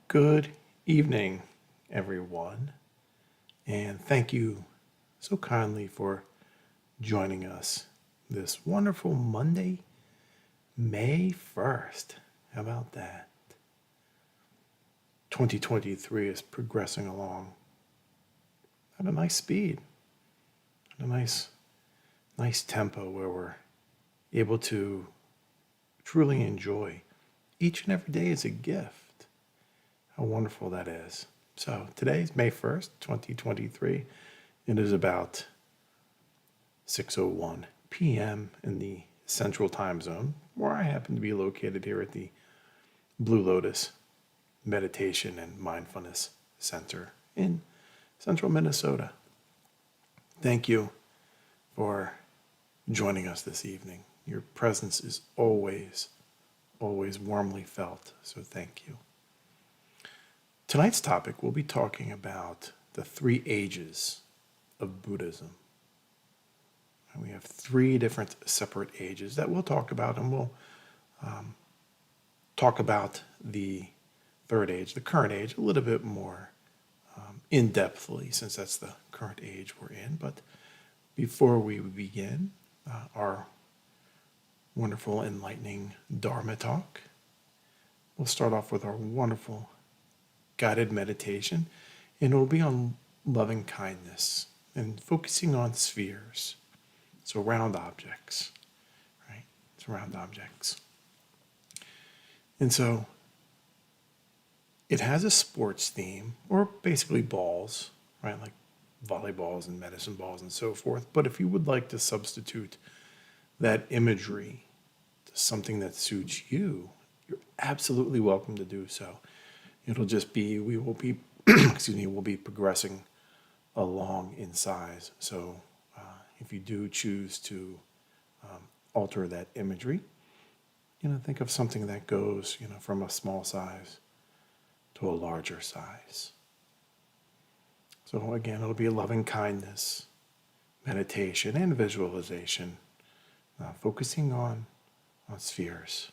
Good evening, everyone, and thank you so kindly for joining us this wonderful Monday, May 1st. How about that? 2023 is progressing along at a nice speed, at a nice tempo where we're able to truly enjoy each and every day as a gift. How wonderful that is. So today is May 1st, 2023. It is about 6:01 p.m. in the Central Time Zone, where I happen to be located here at the Blue Lotus Meditation and Mindfulness Center in central Minnesota. Thank you for joining us this evening. Your presence is always warmly felt, so thank you. Tonight's topic, we'll be talking about the 3 ages of Buddhism. And we have 3 different separate ages that we'll talk about, and we'll talk about the 3rd age, the current age, a little bit more in-depthly, since that's the current age we're in. But before we begin our wonderful, enlightening Dharma talk, we'll start off with our wonderful guided meditation, and it will be on loving kindness and focusing on spheres, so round objects, right? It's round objects. And so it has a sports theme, or basically balls, right? Like volleyballs and medicine balls and so forth. But if you would like to substitute that imagery to something that suits you, you're absolutely welcome to do so. It'll just be, we will be, we'll be progressing along in size. So if you do choose to alter that imagery, think of something that goes, from a small size to a larger size. So again, it'll be a loving kindness, meditation, and visualization, focusing on spheres.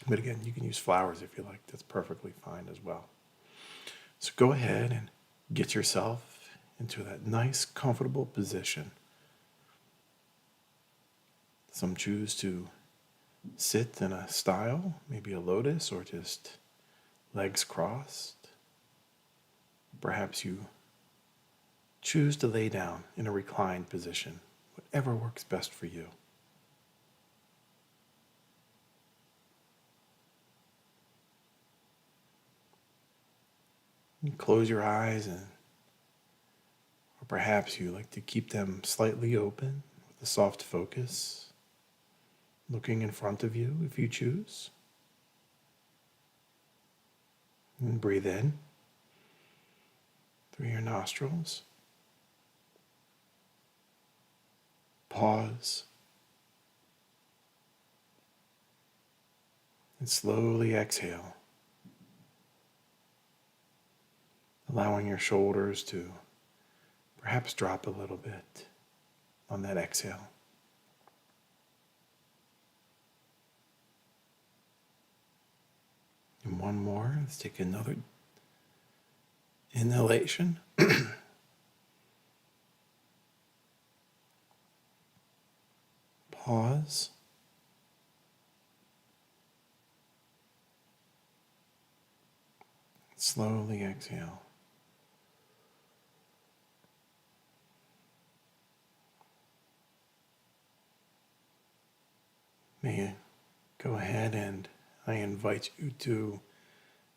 But again, you can use flowers if you like. That's perfectly fine as well. So go ahead and get yourself into that nice, comfortable position. Some choose to sit in a style, maybe a lotus, or just legs crossed. Perhaps you choose to lay down in a reclined position, whatever works best for you. You close your eyes, or perhaps you like to keep them slightly open with a soft focus, looking in front of you if you choose. And breathe in through your nostrils. Pause. And slowly exhale, allowing your shoulders to perhaps drop a little bit on that exhale. And one more. Let's take another inhalation. Pause. Slowly exhale. May you go ahead, and I invite you to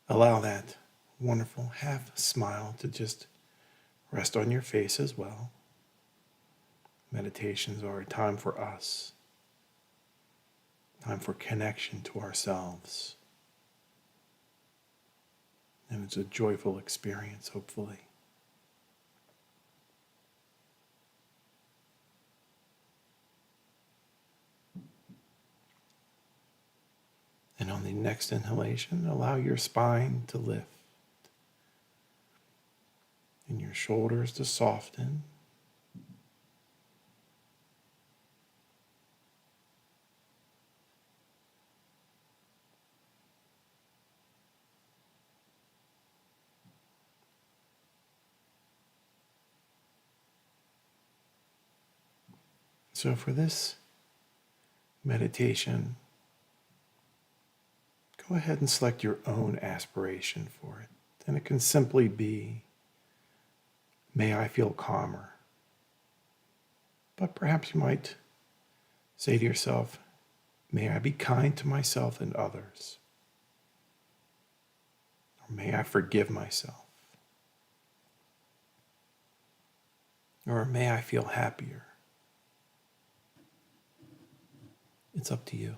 allow that wonderful half smile to just rest on your face as well. Meditations are a time for us, time for connection to ourselves. And it's a joyful experience, hopefully. And on the next inhalation, allow your spine to lift and your shoulders to soften. So for this meditation, go ahead and select your own aspiration for it. And it can simply be, may I feel calmer. But perhaps you might say to yourself, may I be kind to myself and others. Or may I forgive myself. Or may I feel happier. It's up to you.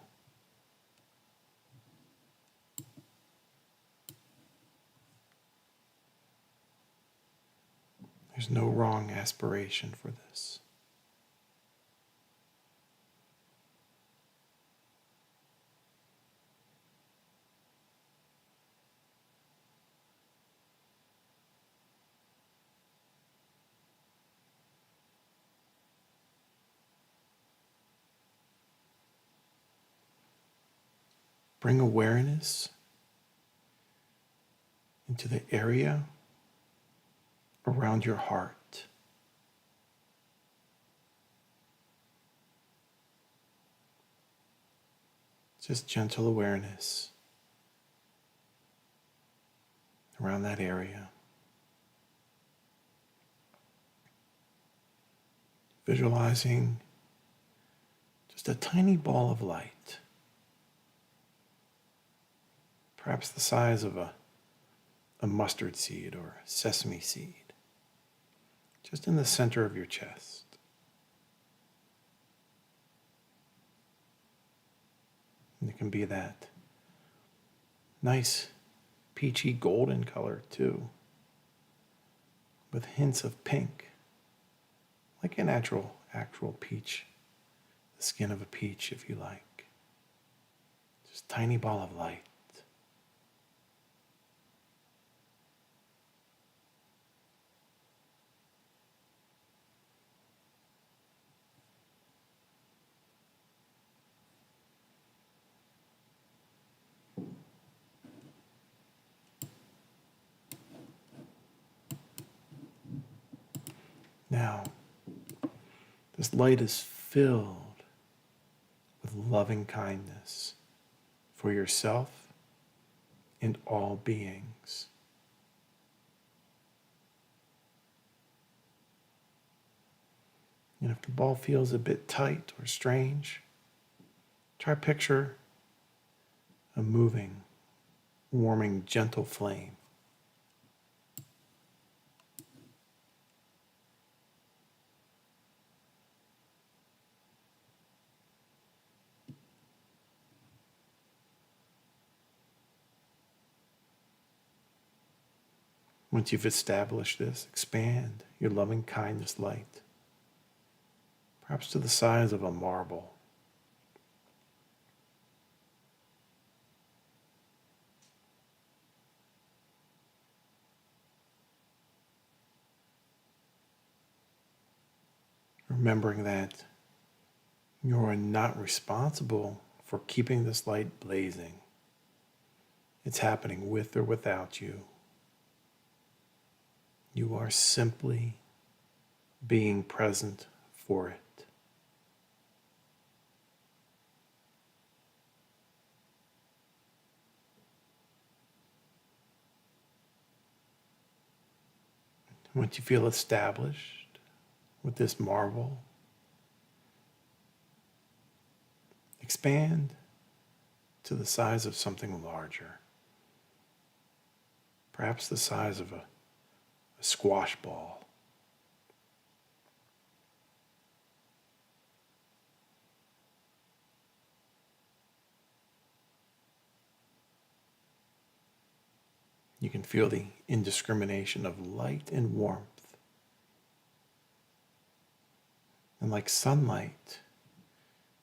There's no wrong aspiration for this. Bring awareness into the area around your heart. Just gentle awareness around that area. Visualizing just a tiny ball of light, perhaps the size of a mustard seed or a sesame seed, just in the center of your chest. And it can be that nice peachy golden color too, with hints of pink, like an actual peach, the skin of a peach if you like. Just a tiny ball of light. Now, this light is filled with loving kindness for yourself and all beings. And if the ball feels a bit tight or strange, try picture a moving, warming, gentle flame. Once you've established this, expand your loving kindness light, perhaps to the size of a marble. Remembering that you are not responsible for keeping this light blazing. It's happening with or without you. You are simply being present for it. Once you feel established with this marble, expand to the size of something larger, perhaps the size of a squash ball. You can feel the indiscrimination of light and warmth. And like sunlight,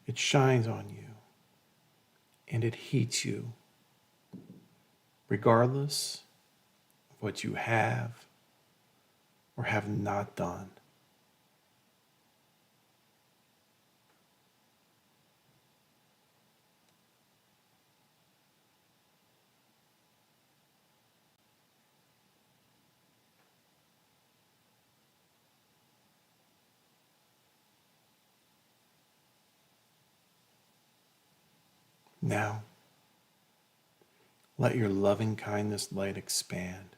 it shines on you and it heats you, regardless of what you have or have not done. Now, let your loving kindness light expand,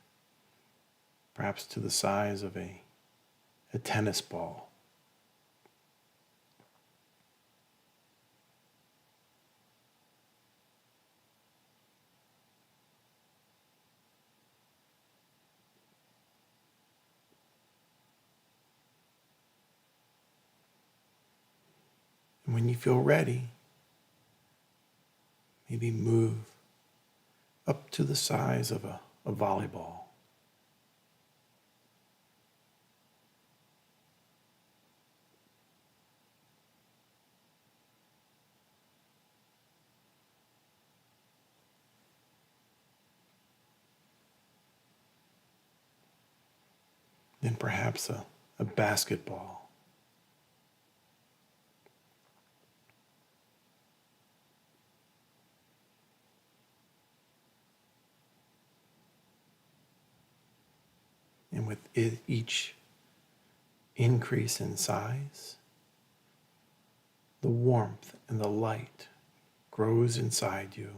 perhaps to the size of a tennis ball. And when you feel ready, maybe move up to the size of a volleyball. Then perhaps a basketball. And with each increase in size, the warmth and the light grows inside you.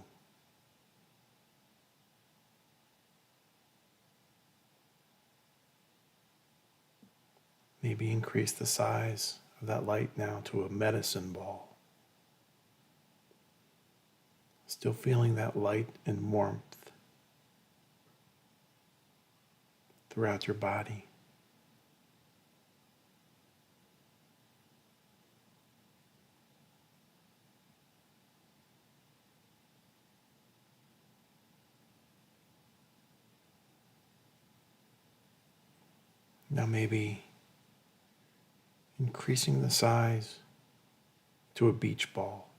Maybe increase the size of that light now to a medicine ball. Still feeling that light and warmth throughout your body. Now maybe increasing the size to a beach ball.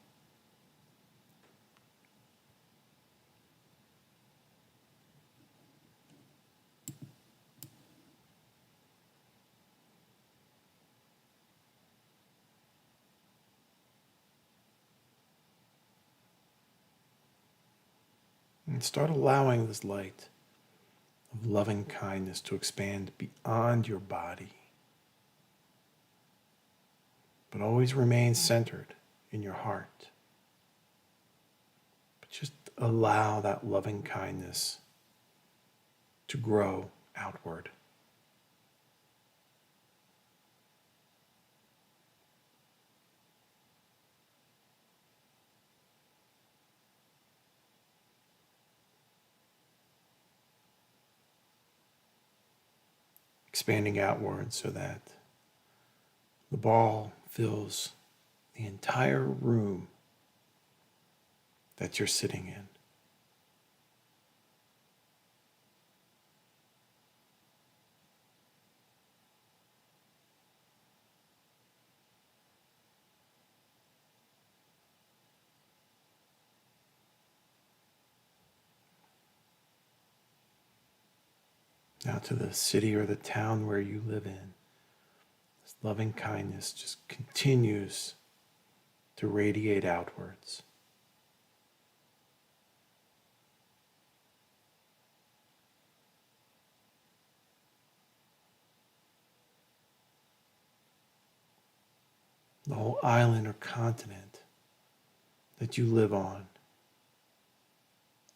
And start allowing this light of loving kindness to expand beyond your body, but always remain centered in your heart. But just allow that loving kindness to grow outward. Expanding outward so that the ball fills the entire room that you're sitting in. Now to the city or the town where you live in. This loving kindness just continues to radiate outwards. The whole island or continent that you live on,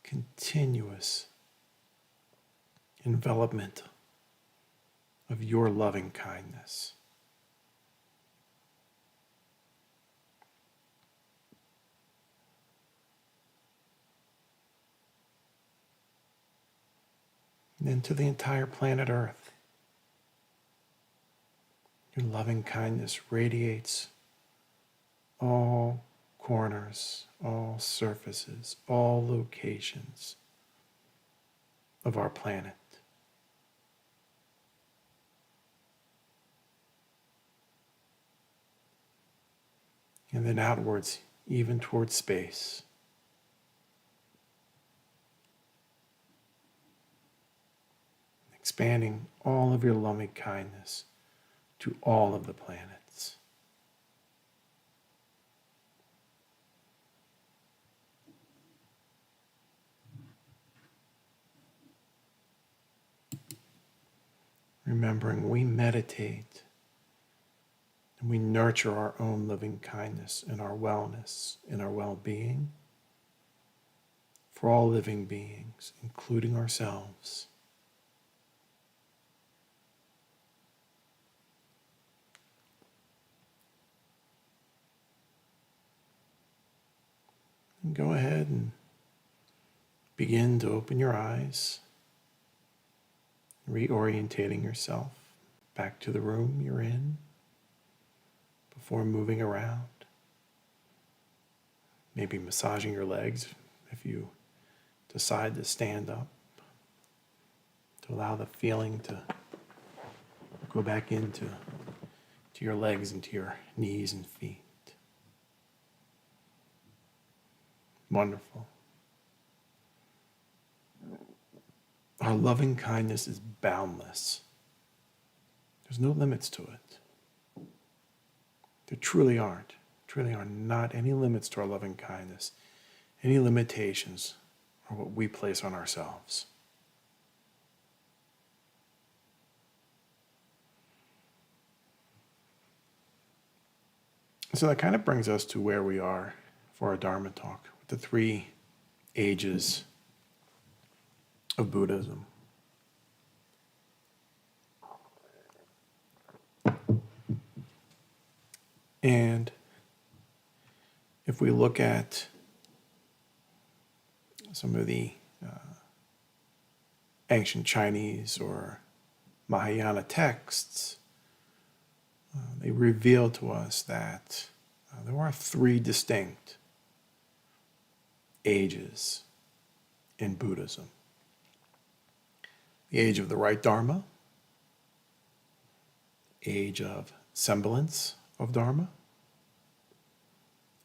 continuous envelopment of your loving kindness. And then to the entire planet Earth, your loving kindness radiates all corners, all surfaces, all locations of our planet. And then outwards, even towards space. Expanding all of your loving kindness to all of the planets. Remembering we meditate and we nurture our own loving kindness and our wellness and our well-being for all living beings, including ourselves. And go ahead and begin to open your eyes, reorientating yourself back to the room you're in before moving around. Maybe massaging your legs if you decide to stand up, to allow the feeling to go back into your legs and to your knees and feet. Wonderful. Our loving kindness is boundless. There's no limits to it. There truly aren't. Truly are not any limits to our loving kindness. Any limitations are what we place on ourselves. So that kind of brings us to where we are for our Dharma talk, with the 3 ages of Buddhism. And if we look at some of the ancient Chinese or Mahayana texts, they reveal to us that there are 3 distinct ages in Buddhism. The age of the Right Dharma, age of Semblance of Dharma,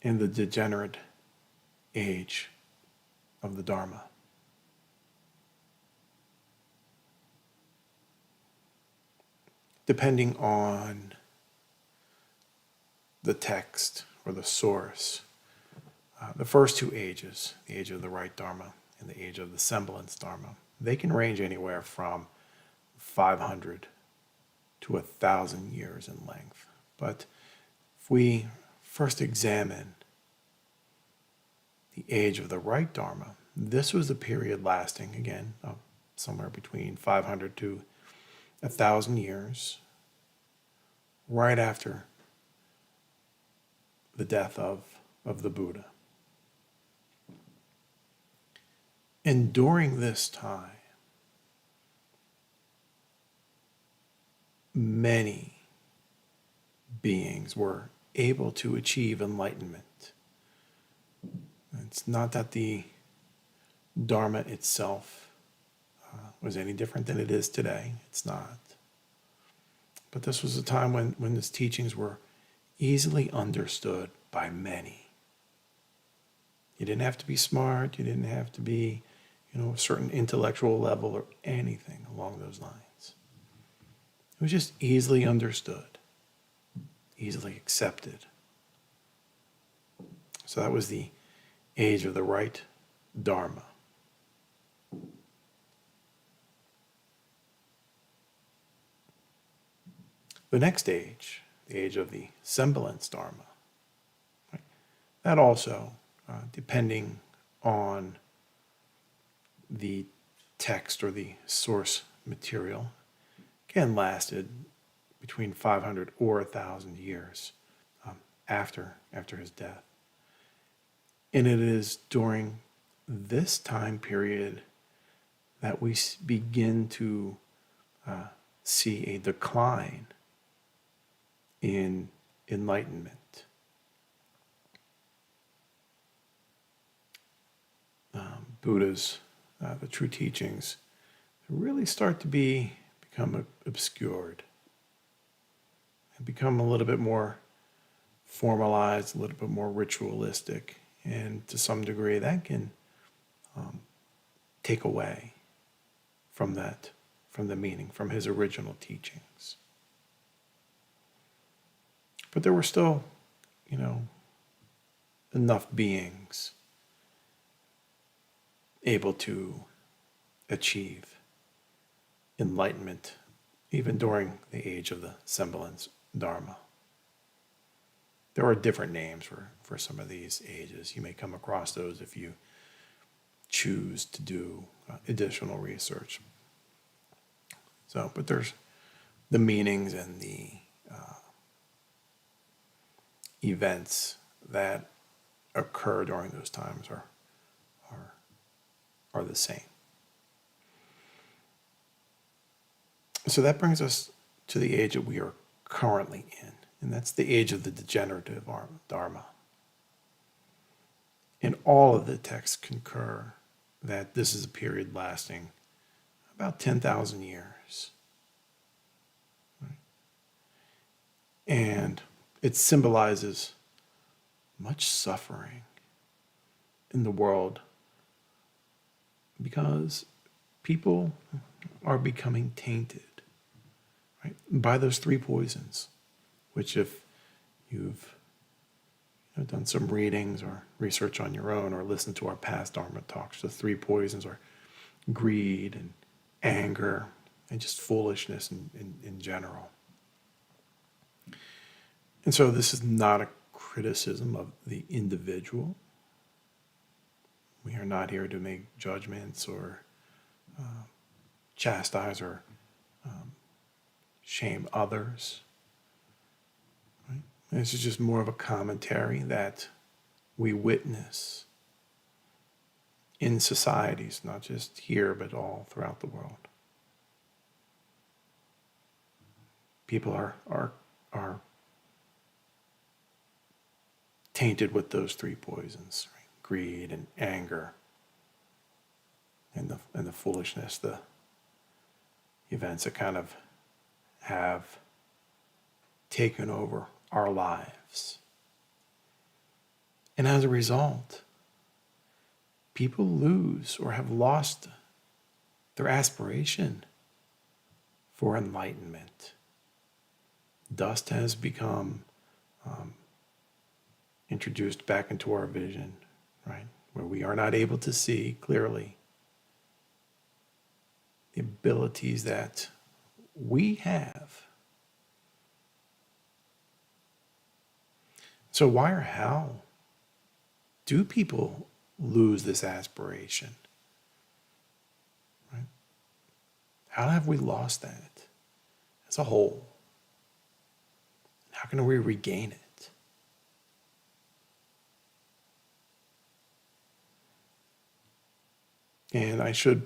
and the Degenerate Age of the Dharma. Depending on the text or the source, the first 2 ages, the age of the Right Dharma and the age of the Semblance Dharma, they can range anywhere from 500 to 1,000 years in length. But if we first examine the age of the Right Dharma, this was a period lasting, again, somewhere between 500 to 1,000 years, right after the death of the Buddha. And during this time, many beings were able to achieve enlightenment. It's not that the Dharma itself was any different than it is today. It's not. But this was a time when its teachings were easily understood by many. You didn't have to be smart. You didn't have to be, a certain intellectual level or anything along those lines. It was just easily understood, easily accepted. So that was the age of the Right Dharma. The next age, the age of the Semblance Dharma, right? That also, depending on the text or the source material, again lasted between 500 or 1,000 years after his death. And it is during this time period that we begin to see a decline in enlightenment. Buddha's, the true teachings, really start to become obscured and become a little bit more formalized, a little bit more ritualistic, and to some degree that can take away from the meaning, from his original teachings. But there were still, enough beings able to achieve enlightenment even during the age of the Semblance Dharma. There are different names for some of these ages. You may come across those if you choose to do additional research. So, but there's the meanings and the events that occur during those times are the same. So that brings us to the age that we are currently in, and that's the age of the Degenerate Dharma. And all of the texts concur that this is a period lasting about 10,000 years. Right? And it symbolizes much suffering in the world because people are becoming tainted, right, by those three poisons, which if you've done some readings or research on your own or listened to our past Dharma talks, the three poisons are greed and anger and just foolishness in general. And so this is not a criticism of the individual. We are not here to make judgments or chastise or shame others. Right? This is just more of a commentary that we witness in societies, not just here, but all throughout the world. People are tainted with those three poisons, right? Greed and anger and the foolishness, the events that kind of have taken over our lives. And as a result, people lose or have lost their aspiration for enlightenment. Dust has become introduced back into our vision, right? Where we are not able to see clearly the abilities that we have. So why or how do people lose this aspiration? Right? How have we lost that as a whole? How can we regain it? And I should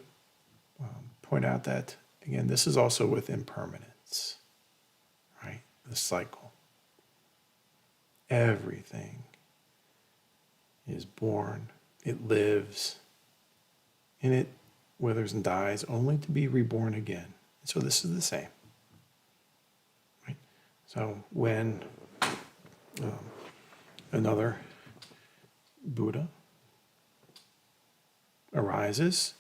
point out that, again, this is also with impermanence, right? The cycle. Everything is born, it lives, and it withers and dies only to be reborn again. So this is the same, right? So when another Buddha arises,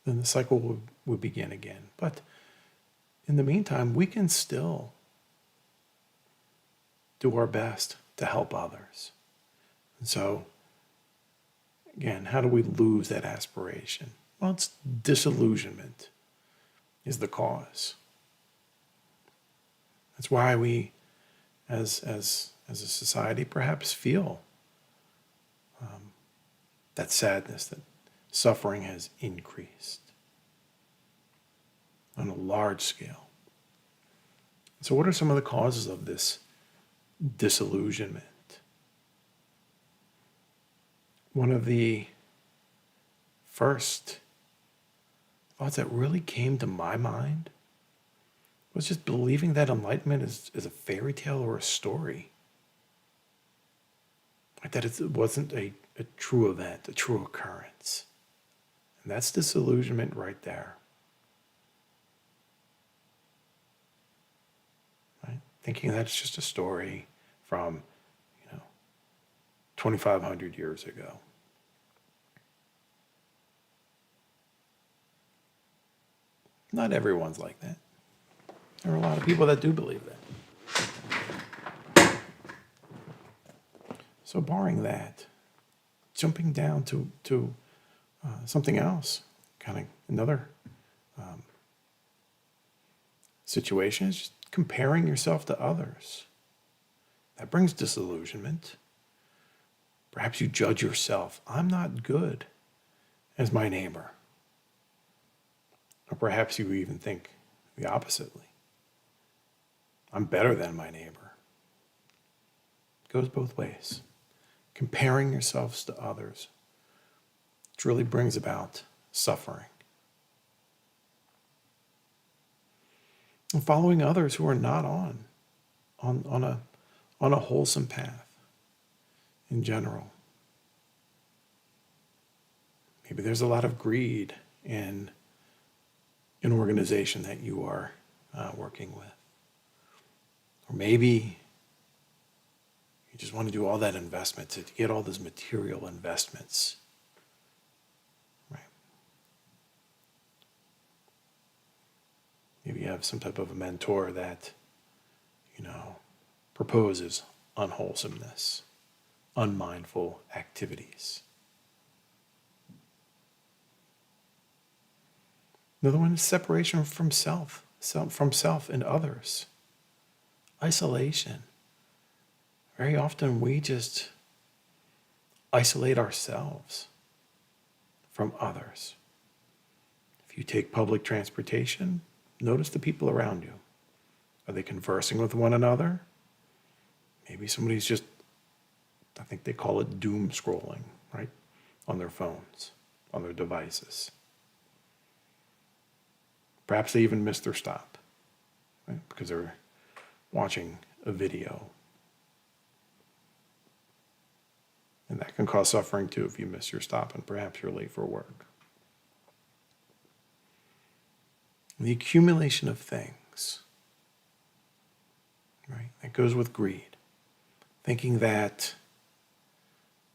then the cycle will begin again. But in the meantime, we can still do our best to help others. And so, again, how do we lose that aspiration? Well, it's disillusionment is the cause. That's why we, as a society, perhaps feel that sadness, that suffering has increased on a large scale. So what are some of the causes of this disillusionment? One of the first thoughts that really came to my mind was just believing that enlightenment is a fairy tale or a story. Like that it wasn't a true event, a true occurrence. And that's disillusionment right there. Right? Thinking that's just a story from, 2,500 years ago. Not everyone's like that. There are a lot of people that do believe that. So barring that, jumping down to something else, kind of another situation is just comparing yourself to others. That brings disillusionment. Perhaps you judge yourself. I'm not good as my neighbor. Or perhaps you even think the oppositely. I'm better than my neighbor. It goes both ways. Comparing yourselves to others truly brings about suffering. And following others who are not on a wholesome path in general. Maybe there's a lot of greed in an organization that you are working with. Or maybe you just want to do all that investment to get all those material investments. Right? Maybe you have some type of a mentor that, proposes unwholesomeness, unmindful activities. Another one is separation from self and others. Isolation. Very often we just isolate ourselves from others. If you take public transportation, notice the people around you. Are they conversing with one another? Maybe somebody's just, I think they call it doom scrolling, right? On their phones, on their devices. Perhaps they even missed their stop, right? Because they're watching a video. And that can cause suffering too if you miss your stop and perhaps you're late for work. The accumulation of things, right? That goes with greed. Thinking that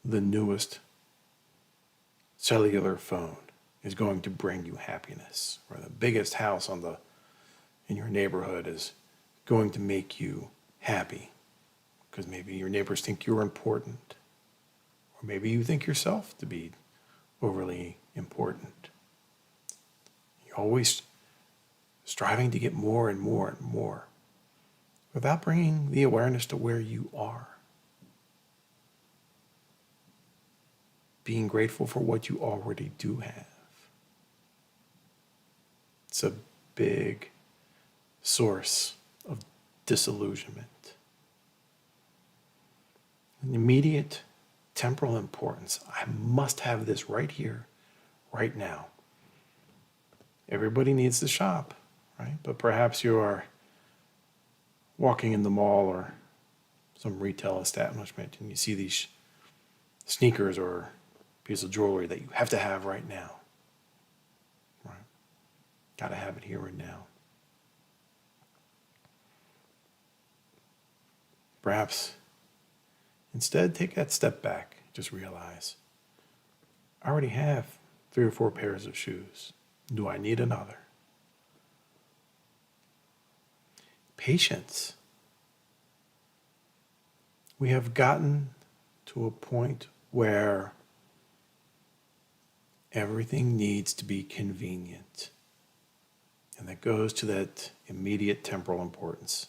the newest cellular phone is going to bring you happiness, or the biggest house in your neighborhood is going to make you happy, because maybe your neighbors think you're important, or maybe you think yourself to be overly important. You're always striving to get more and more and more without bringing the awareness to where you are. Being grateful for what you already do have. It's a big source of disillusionment. An immediate temporal importance. I must have this right here, right now. Everybody needs to shop, right? But perhaps you are walking in the mall or some retail establishment and you see these sneakers or piece of jewelry that you have to have right now. Right? Got to have it here and now. Perhaps instead take that step back. Just realize, I already have 3 or 4 pairs of shoes. Do I need another? Patience. We have gotten to a point where everything needs to be convenient. And that goes to that immediate temporal importance.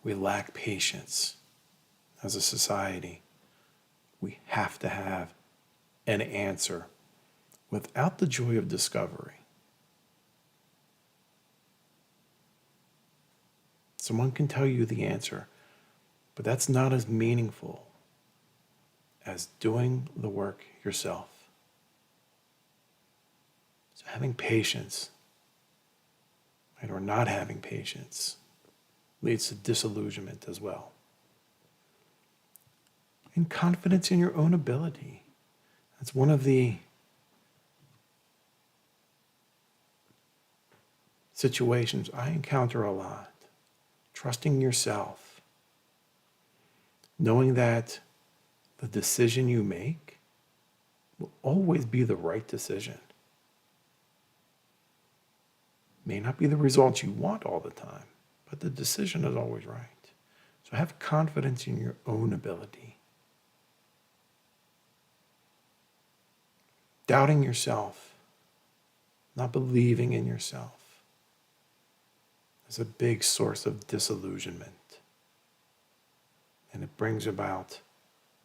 We lack patience as a society. We have to have an answer without the joy of discovery. Someone can tell you the answer, but that's not as meaningful as doing the work yourself. So having patience, right, or not having patience, leads to disillusionment as well. And confidence in your own ability. That's one of the situations I encounter a lot. Trusting yourself. Knowing that the decision you make will always be the right decision. May not be the results you want all the time, but the decision is always right. So have confidence in your own ability. Doubting yourself, not believing in yourself, is a big source of disillusionment. And it brings about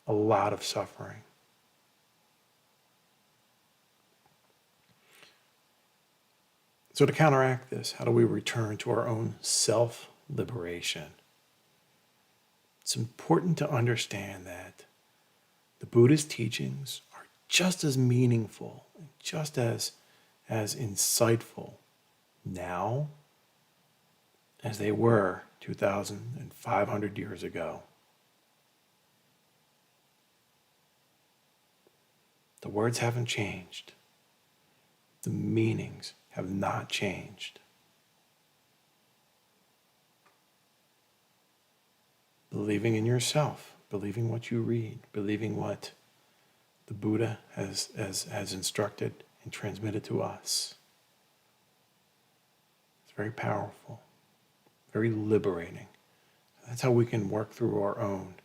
a lot of suffering. So to counteract this, how do we return to our own self-liberation? It's important to understand that the Buddhist teachings are just as meaningful, just as insightful now as they were 2,500 years ago. The words haven't changed. The meanings have not changed. Believing in yourself, believing what you read, believing what the Buddha has instructed and transmitted to us. It's very powerful, very liberating. That's how we can work through our own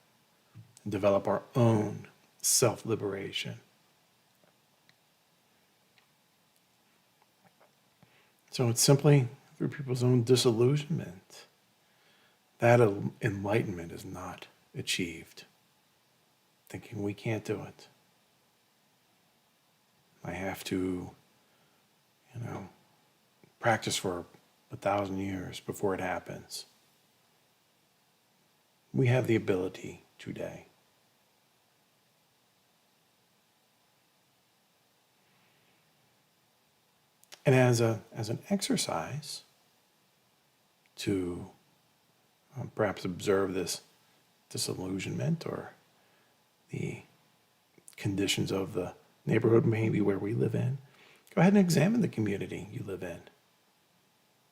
and develop our own self-liberation. So it's simply through people's own disillusionment that enlightenment is not achieved. Thinking we can't do it. I have to, practice for 1,000 years before it happens. We have the ability today. And as an exercise to perhaps observe this disillusionment or the conditions of the neighborhood maybe where we live in, go ahead and examine the community you live in.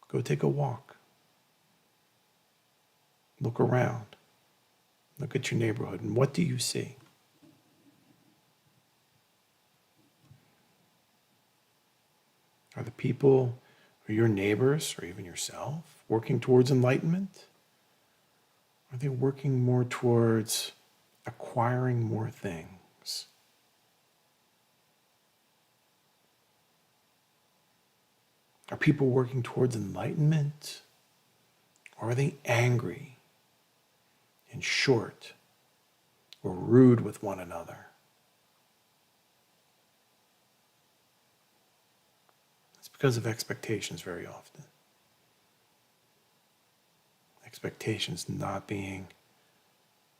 Go take a walk. Look around. Look at your neighborhood, and what do you see? Are the people or your neighbors or even yourself working towards enlightenment? Are they working more towards acquiring more things? Are people working towards enlightenment? Or are they angry and short or rude with one another? Because of expectations very often. Expectations not being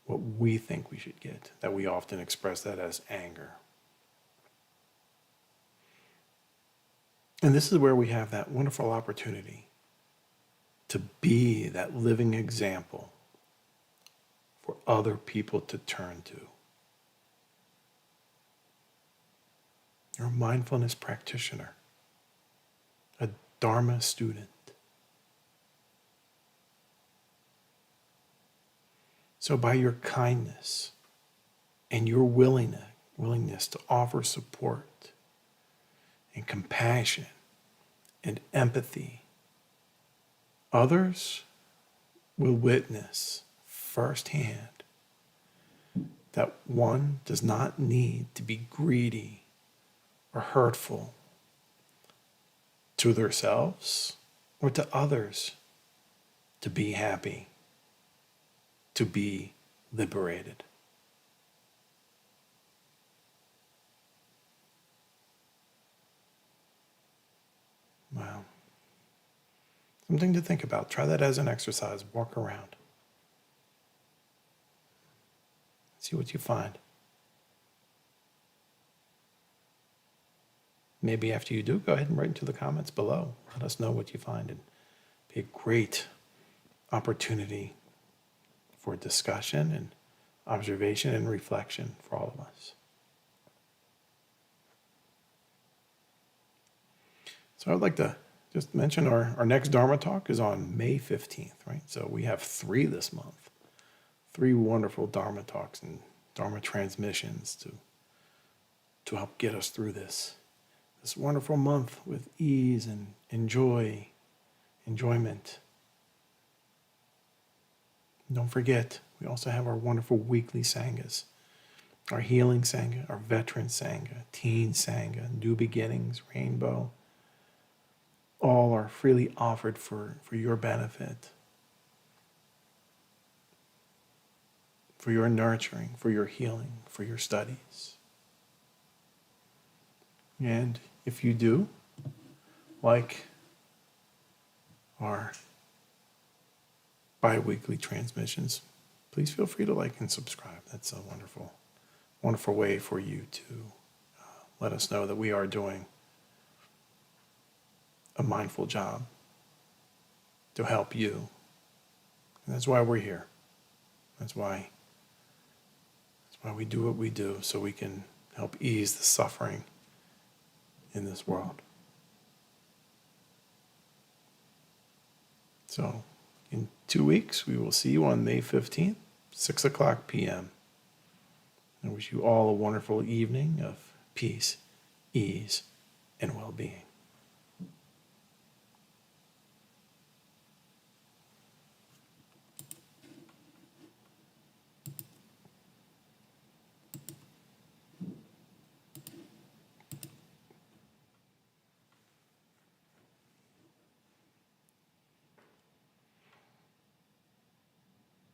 what we think we should get, that we often express that as anger. And this is where we have that wonderful opportunity to be that living example for other people to turn to. You're a mindfulness practitioner, a Dharma student. So by your kindness and your willingness to offer support and compassion and empathy, others will witness firsthand that one does not need to be greedy or hurtful to themselves or to others to be happy, to be liberated. Wow. Something to think about. Try that as an exercise. Walk around. See what you find. Maybe after you do, go ahead and write into the comments below. Let us know what you find. It'd be a great opportunity for discussion and observation and reflection for all of us. So I'd like to just mention our next Dharma talk is on May 15th, right? So we have 3 this month. 3 wonderful Dharma talks and Dharma transmissions to help get us through this wonderful month with ease and enjoyment. And don't forget, we also have our wonderful weekly Sanghas. Our Healing Sangha, our Veteran Sangha, Teen Sangha, New Beginnings, Rainbow. All are freely offered for your benefit, for your nurturing, for your healing, for your studies. And if you do like our bi-weekly transmissions, please feel free to like and subscribe. That's a wonderful, wonderful way for you to let us know that we are doing a mindful job to help you. And that's why we're here. That's why we do what we do, so we can help ease the suffering in this world. So, in 2 weeks, we will see you on May 15th, 6 o'clock p.m. I wish you all a wonderful evening of peace, ease, and well-being.